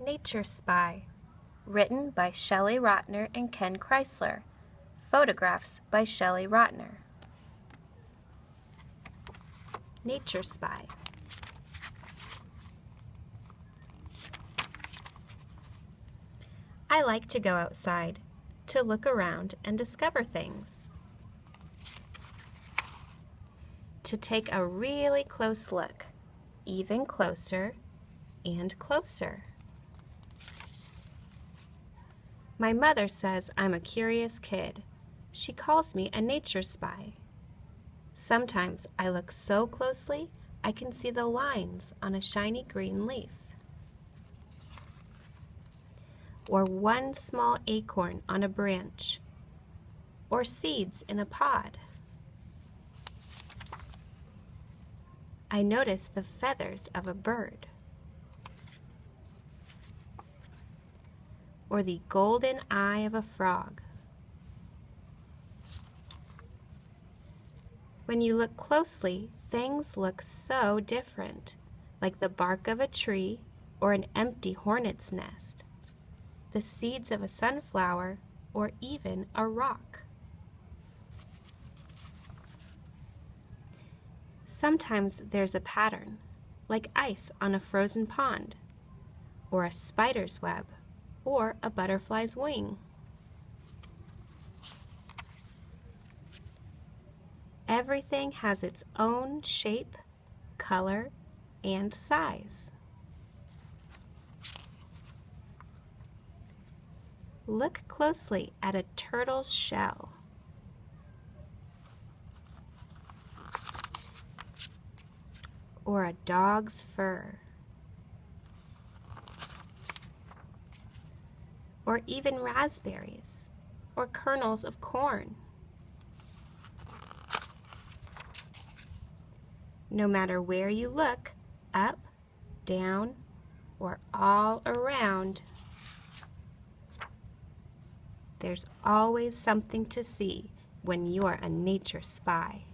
Nature Spy, written by Shelley Rotner and Ken Kreisler. Photographs by Shelley Rotner. Nature Spy. I like to go outside to look around and discover things. To take a really close look, even closer and closer. My mother says I'm a curious kid. She calls me a nature spy. Sometimes I look so closely I can see the lines on a shiny green leaf, or one small acorn on a branch, or seeds in a pod. I notice the feathers of a bird, or the golden eye of a frog. When you look closely, things look so different, like the bark of a tree or an empty hornet's nest, the seeds of a sunflower, or even a rock. Sometimes there's a pattern, like ice on a frozen pond, or a spider's web, or a butterfly's wing. Everything has its own shape, color, and size. Look closely at a turtle's shell, or a dog's fur, or even raspberries, or kernels of corn. No matter where you look, up, down, or all around, there's always something to see when you're a nature spy.